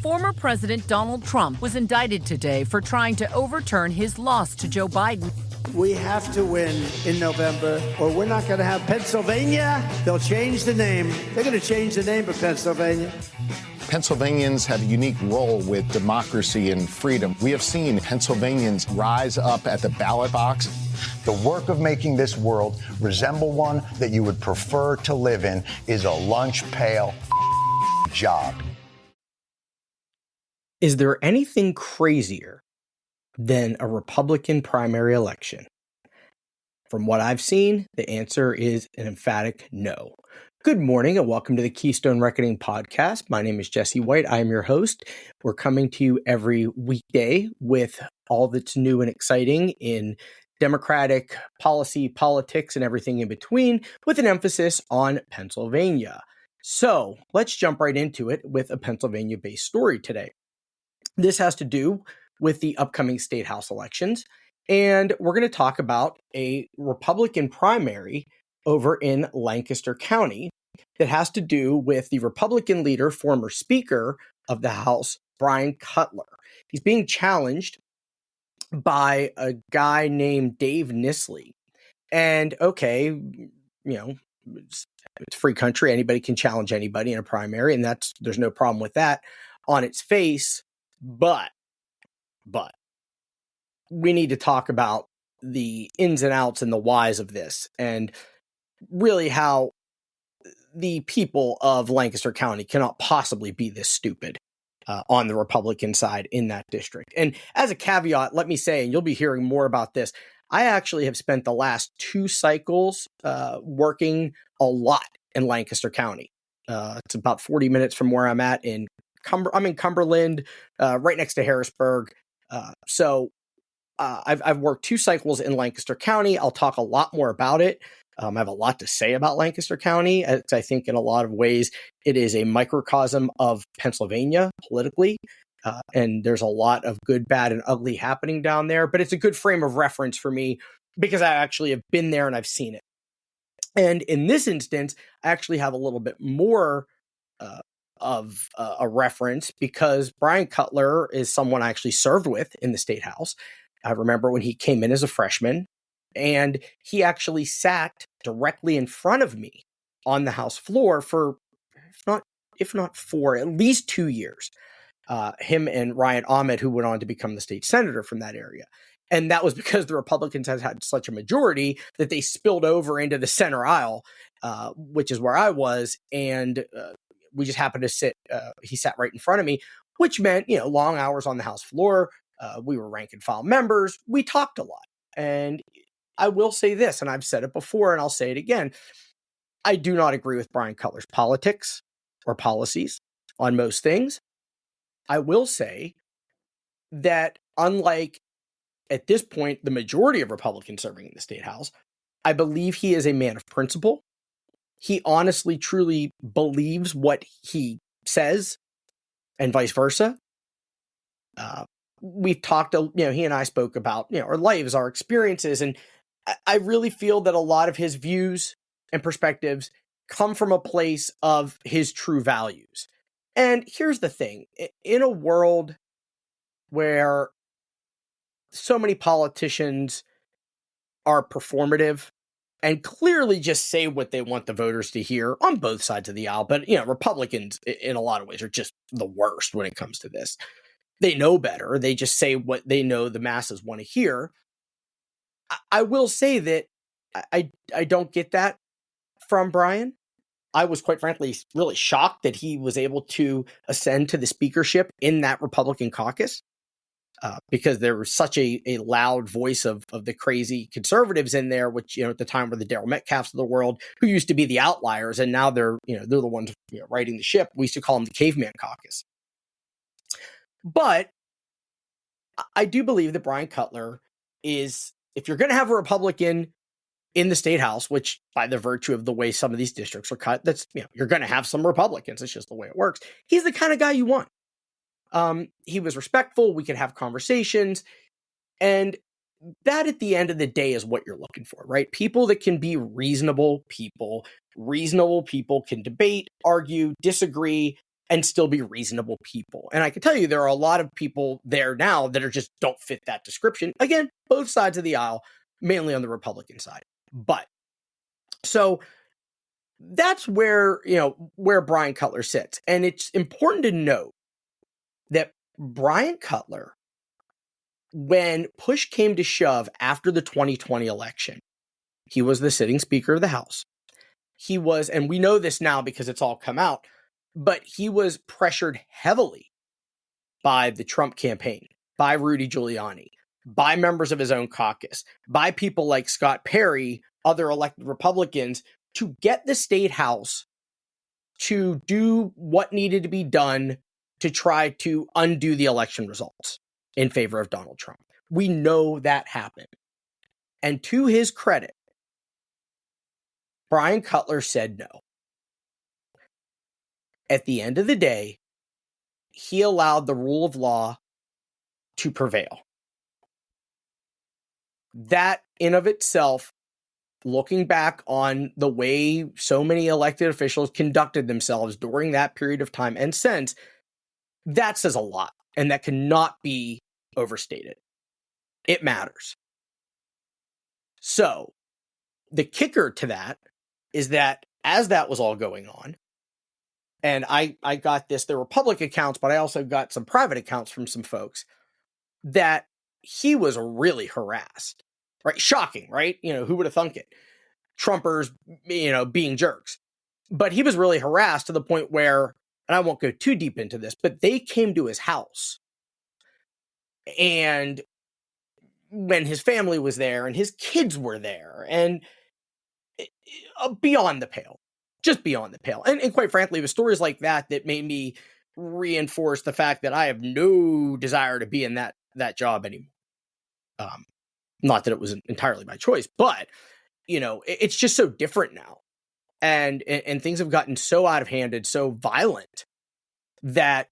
Former President Donald Trump was indicted today for trying to overturn his loss to Joe Biden. We have to win in November, or we're not going to have Pennsylvania. They'll change the name. They're going to change the name of Pennsylvania. Pennsylvanians have a unique role with democracy and freedom. We have seen Pennsylvanians rise up at the ballot box. The work of making this world resemble one that you would prefer to live in is a lunch pail job. Is there anything crazier than a Republican primary election? From what I've seen, the answer is an emphatic no. Good morning and welcome to the Keystone Reckoning podcast. My name is Jesse White. I am your host. We're coming to you every weekday with all that's new and exciting in Democratic policy, politics, and everything in between, with an emphasis on Pennsylvania. So let's jump right into it with a Pennsylvania-based story today. This has to do with the upcoming state house elections, and we're going to talk about a Republican primary over in Lancaster County that has to do with the Republican leader, former Speaker of the House, Brian Cutler. He's being challenged by a guy named Dave Nissley. And okay, you know, it's a free country. Anybody can challenge anybody in a primary, and there's no problem with that on its face. But we need to talk about the ins and outs and the whys of this, and really how the people of Lancaster County cannot possibly be this stupid on the Republican side in that district. And as a caveat, let me say, and you'll be hearing more about this, I actually have spent the last 2 cycles working a lot in Lancaster County. It's about 40 minutes from where I'm at I'm in Cumberland, right next to Harrisburg. So I've worked 2 cycles in Lancaster County. I'll talk a lot more about it. I have a lot to say about Lancaster County. I think in a lot of ways, it is a microcosm of Pennsylvania politically. And there's a lot of good, bad, and ugly happening down there. But it's a good frame of reference for me because I actually have been there and I've seen it. And in this instance, I actually have a little bit more of a reference because Brian Cutler is someone I actually served with in the State House. I remember when he came in as a freshman, and he actually sat directly in front of me on the House floor for, if not for at least 2 years. Him and Ryan Ahmed, who went on to become the state senator from that area. And that was because the Republicans had such a majority that they spilled over into the center aisle, which is where I was. And we just happened to sit, he sat right in front of me, which meant, long hours on the House floor. We were rank and file members. We talked a lot. And I will say this, and I've said it before, and I'll say it again. I do not agree with Brian Cutler's politics or policies on most things. I will say that unlike, at this point, the majority of Republicans serving in the State House, I believe he is a man of principle. He honestly, truly believes what he says and vice versa. We've talked, he and I spoke about, our lives, our experiences, and I really feel that a lot of his views and perspectives come from a place of his true values. And here's the thing, in a world where so many politicians are performative and clearly just say what they want the voters to hear on both sides of the aisle, but, Republicans in a lot of ways are just the worst when it comes to this. They know better. They just say what they know the masses want to hear. I will say that I don't get that from Brian. I was quite frankly really shocked that he was able to ascend to the speakership in that Republican caucus because there was such a loud voice of the crazy conservatives in there, which, at the time were the Darryl Metcalfs of the world, who used to be the outliers. And now they're the ones riding the ship. We used to call them the caveman caucus. But I do believe that Brian Cutler is, if you're going to have a Republican in the State House, which by the virtue of the way some of these districts are cut, that's, you're going to have some Republicans. It's just the way it works. He's the kind of guy you want. He was respectful. We could have conversations. And that at the end of the day is what you're looking for, right? People that can be reasonable people. Reasonable people can debate, argue, disagree, and still be reasonable people. And I can tell you there are a lot of people there now that are just don't fit that description. Again, both sides of the aisle, mainly on the Republican side. But so that's where, where Brian Cutler sits. And it's important to note that Brian Cutler, when push came to shove after the 2020 election, he was the sitting Speaker of the House. He was, and we know this now because it's all come out, but he was pressured heavily by the Trump campaign, by Rudy Giuliani, by members of his own caucus, by people like Scott Perry, other elected Republicans, to get the state house to do what needed to be done to try to undo the election results in favor of Donald Trump. We know that happened. And to his credit, Brian Cutler said no. At the end of the day, he allowed the rule of law to prevail. That in of itself, looking back on the way so many elected officials conducted themselves during that period of time and since, that says a lot, and that cannot be overstated. It matters. So, the kicker to that is that as that was all going on, and I got this, there were public accounts, but I also got some private accounts from some folks, that he was really harassed, right? Shocking, right? Who would have thunk it? Trumpers, being jerks. But he was really harassed to the point where, and I won't go too deep into this, but they came to his house. And when his family was there and his kids were there, and beyond the pale. Just beyond the pale. And quite frankly, it was stories like that that made me reinforce the fact that I have no desire to be in that job anymore. Not that it was entirely my choice, but, it's just so different now. And things have gotten so out of hand and so violent that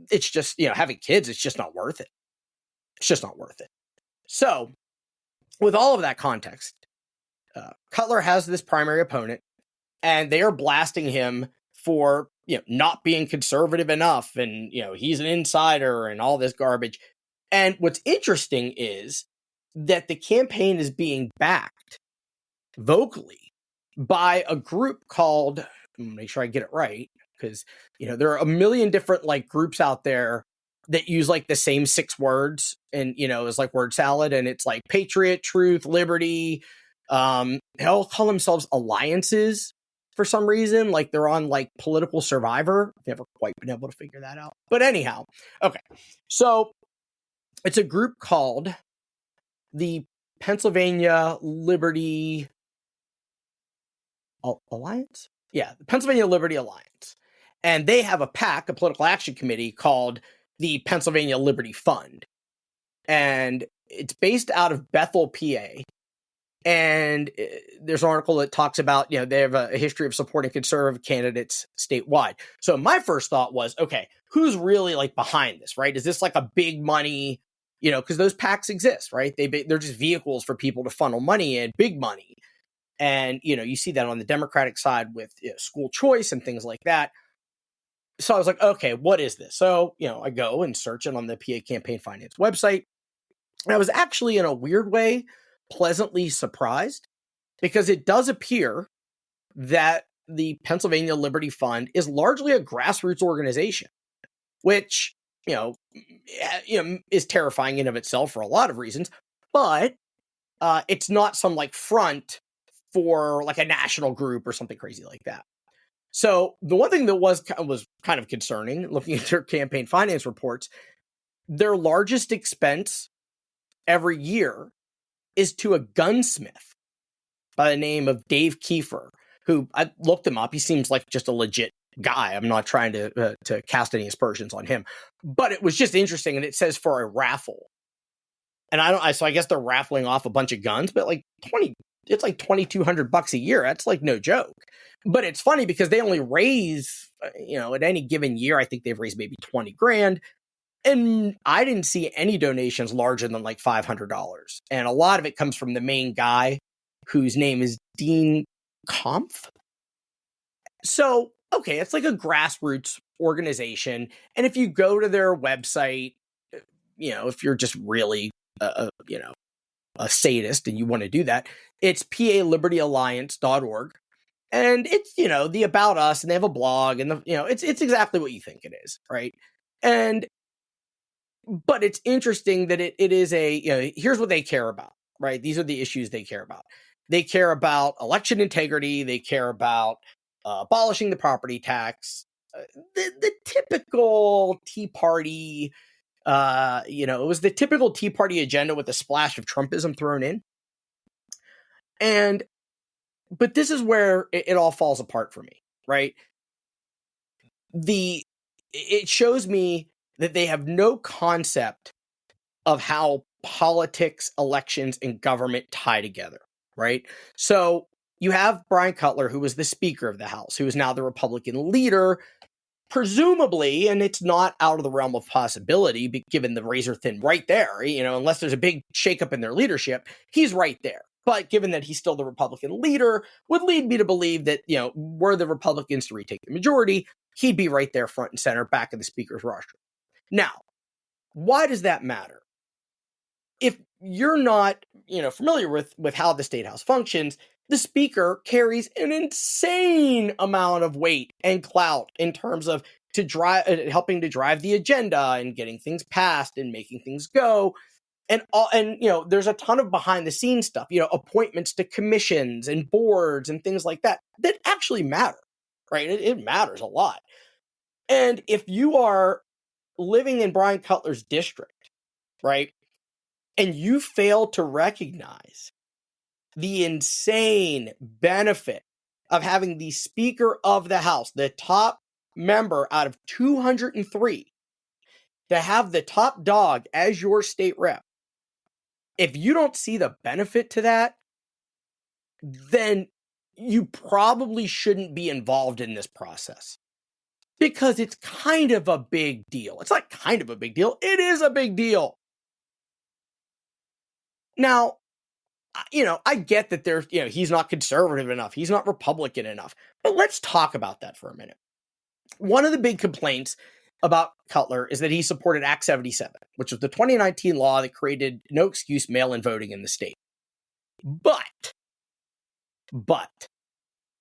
it's just, having kids, it's just not worth it. It's just not worth it. So, with all of that context, Cutler has this primary opponent, and they are blasting him for, not being conservative enough, and, he's an insider and all this garbage. And what's interesting is that the campaign is being backed vocally by a group called, I'm gonna make sure I get it right, because, there are a million different groups out there that use the same 6 words and, is word salad, and it's patriot, truth, liberty. They all call themselves alliances for some reason. They're on Political Survivor. I've never quite been able to figure that out. But anyhow, okay. So it's a group called the Pennsylvania Liberty Alliance? Yeah, the Pennsylvania Liberty Alliance. And they have a PAC, a political action committee, called the Pennsylvania Liberty Fund. And it's based out of Bethel, PA. And there's an article that talks about, they have a history of supporting conservative candidates statewide. So my first thought was, okay, who's really behind this, right? Is this a big money, because those PACs exist, right? They're just vehicles for people to funnel money in, big money. And, you see that on the Democratic side with school choice and things like that. So I was like, okay, what is this? So, I go and search it on the PA Campaign Finance website. And I was actually, in a weird way, pleasantly surprised, because it does appear that the Pennsylvania Liberty Fund is largely a grassroots organization, which, is terrifying in of itself for a lot of reasons, but it's not some front for a national group or something crazy like that. So the one thing that was kind of concerning, looking at their campaign finance reports, their largest expense every year is to a gunsmith by the name of Dave Kiefer, who I looked him up. He seems like just a legit guy. I'm not trying to cast any aspersions on him, but it was just interesting. And it says for a raffle, and so I guess they're raffling off a bunch of guns, but it's $2,200 a year. That's no joke. But it's funny because they only raise, at any given year, I think they've raised maybe $20,000. And I didn't see any donations larger than $500. And a lot of it comes from the main guy, whose name is Dean Kampf. So, okay, it's a grassroots organization. And if you go to their website, if you're just really, a sadist and you want to do that, it's palibertyalliance.org. And it's, the About Us, and they have a blog, and it's exactly what you think it is, right? But it's interesting that it is here's what they care about, right? These are the issues they care about. They care about election integrity. They care about abolishing the property tax, the typical Tea Party, it was the typical Tea Party agenda with a splash of Trumpism thrown in. But this is where it all falls apart for me, right? It shows me that they have no concept of how politics, elections, and government tie together, right? So you have Brian Cutler, who was the Speaker of the House, who is now the Republican leader, presumably, and it's not out of the realm of possibility, given the razor thin right there, unless there's a big shakeup in their leadership, he's right there. But given that he's still the Republican leader, would lead me to believe that, were the Republicans to retake the majority, he'd be right there front and center back in the Speaker's rostrum. Now, why does that matter? If you're not, familiar with how the State House functions, the Speaker carries an insane amount of weight and clout in terms of helping to drive the agenda and getting things passed and making things go. And there's a ton of behind the scenes stuff, appointments to commissions and boards and things like that actually matter, right? It matters a lot. And if you are living in Brian Cutler's district, right, and you fail to recognize the insane benefit of having the Speaker of the House, the top member out of 203, to have the top dog as your state rep, if you don't see the benefit to that, then you probably shouldn't be involved in this process, because it's kind of a big deal. It's not kind of a big deal. It is a big deal. Now, I get that there's, he's not conservative enough. He's not Republican enough. But let's talk about that for a minute. One of the big complaints about Cutler is that he supported Act 77, which was the 2019 law that created no excuse mail-in voting in the state. But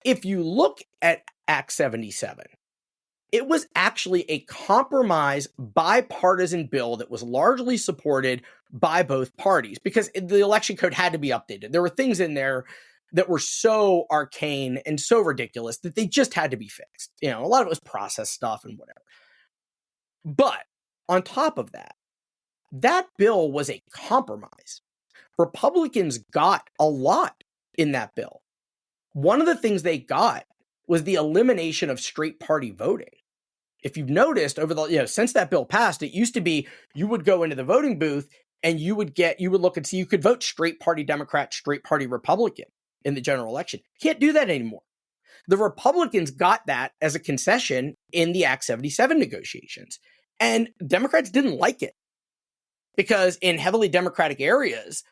if you look at Act 77, it was actually a compromise bipartisan bill that was largely supported by both parties, because the election code had to be updated. There were things in there that were so arcane and so ridiculous that they just had to be fixed. A lot of it was process stuff and whatever. But on top of that, that bill was a compromise. Republicans got a lot in that bill. One of the things they got was the elimination of straight party voting. If you've noticed over the, since that bill passed, it used to be you would go into the voting booth and you would look and see you could vote straight party Democrat, straight party Republican in the general election. Can't do that anymore. The Republicans got that as a concession in the Act 77 negotiations. And Democrats didn't like it, because in heavily Democratic areas,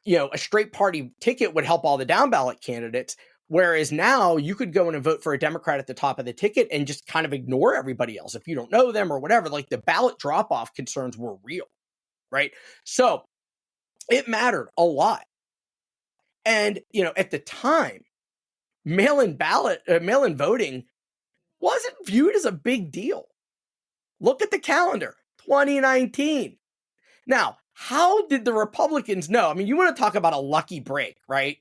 a straight party ticket would help all the down ballot candidates. Whereas now you could go in and vote for a Democrat at the top of the ticket and just kind of ignore everybody else if you don't know them or whatever. Like, the ballot drop-off concerns were real, right? So it mattered a lot. And, at the time, mail-in voting wasn't viewed as a big deal. Look at the calendar, 2019. Now, how did the Republicans know? I mean, you want to talk about a lucky break, right?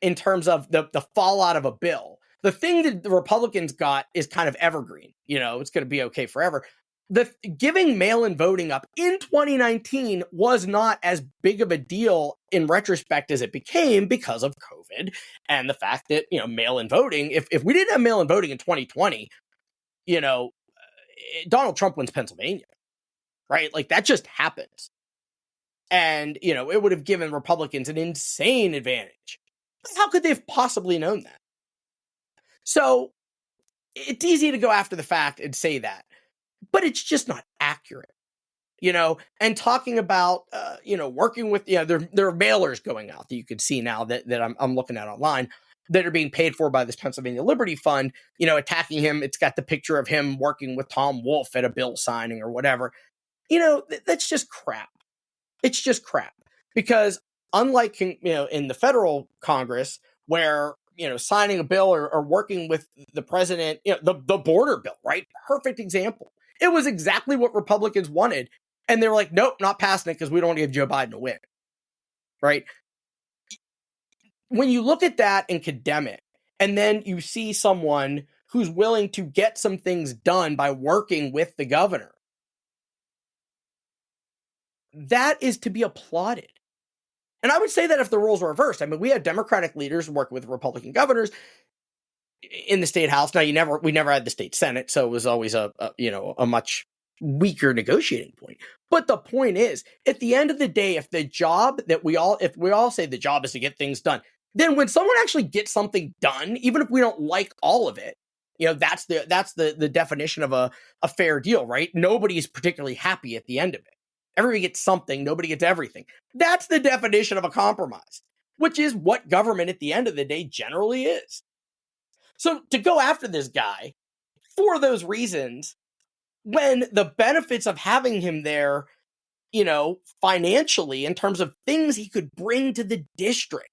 In terms of the fallout of a bill. The thing that the Republicans got is kind of evergreen. It's going to be okay forever. The giving mail-in voting up in 2019 was not as big of a deal in retrospect as it became because of COVID and the fact that, mail-in voting, if we didn't have mail-in voting in 2020, Donald Trump wins Pennsylvania, right? Like, that just happens. And, it would have given Republicans an insane advantage. How could they have possibly known that? So it's easy to go after the fact and say that, but it's just not accurate, and talking about, working with, there are mailers going out that you can see now that I'm looking at online. that are being paid for by this Pennsylvania Liberty Fund, attacking him. It's got the picture of him working with Tom Wolfe at a bill signing or whatever. That's just crap. It's just crap. Because unlike, in the federal Congress, where, signing a bill or working with the president, the border bill, right? Perfect example. It was exactly what Republicans wanted. And they were like, nope, not passing it because we don't want to give Joe Biden a win. Right? When you look at that and condemn it, and then you see someone who's willing to get some things done by working with the governor, that is to be applauded. And I would say that if the roles were reversed, I mean, we had Democratic leaders work with Republican governors in the state house. Now, we never had the state Senate, so it was always a much weaker negotiating point. But the point is, at the end of the day, if we all say the job is to get things done, then when someone actually gets something done, even if we don't like all of it, that's the definition of a fair deal, right? Nobody's particularly happy at the end of it. Everybody gets something, nobody gets everything. That's the definition of a compromise, which is what government at the end of the day generally is. So to go after this guy for those reasons, when the benefits of having him there, financially, in terms of things he could bring to the district,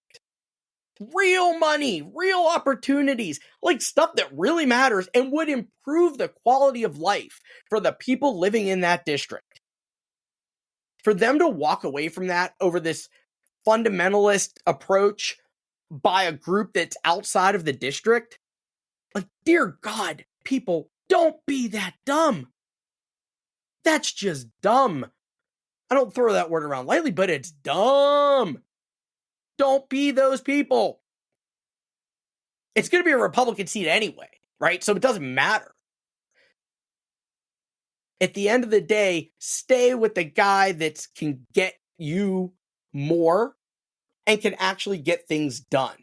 real money, real opportunities, like stuff that really matters and would improve the quality of life for the people living in that district. For them to walk away from that over this fundamentalist approach by a group that's outside of the district, like, dear God, people, don't be that dumb. That's just dumb. I don't throw that word around lightly, but it's dumb. Don't be those people. It's going to be a Republican seat anyway, right? So it doesn't matter. At the end of the day, stay with the guy that can get you more and can actually get things done.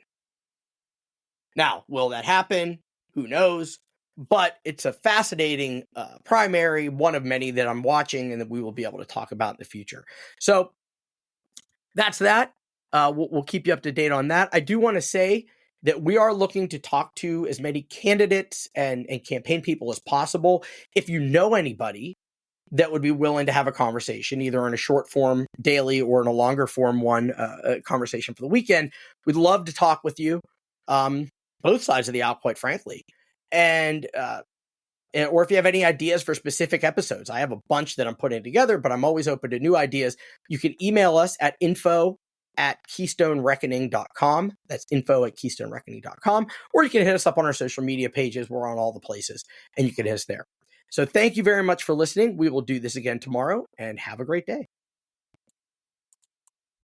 Now, will that happen? Who knows? But it's a fascinating primary, one of many that I'm watching and that we will be able to talk about in the future. So that's that. We'll keep you up to date on that. I do want to say that we are looking to talk to as many candidates and campaign people as possible. If you know anybody that would be willing to have a conversation, either in a short form daily or in a longer form one, a conversation for the weekend, we'd love to talk with you. Both sides of the aisle, quite frankly. And or if you have any ideas for specific episodes, I have a bunch that I'm putting together, but I'm always open to new ideas. You can email us at info@keystonereckoning.com. That's info@keystonereckoning.com. Or you can hit us up on our social media pages. We're on all the places, and you can hit us there. So thank you very much for listening. We will do this again tomorrow, and have a great day.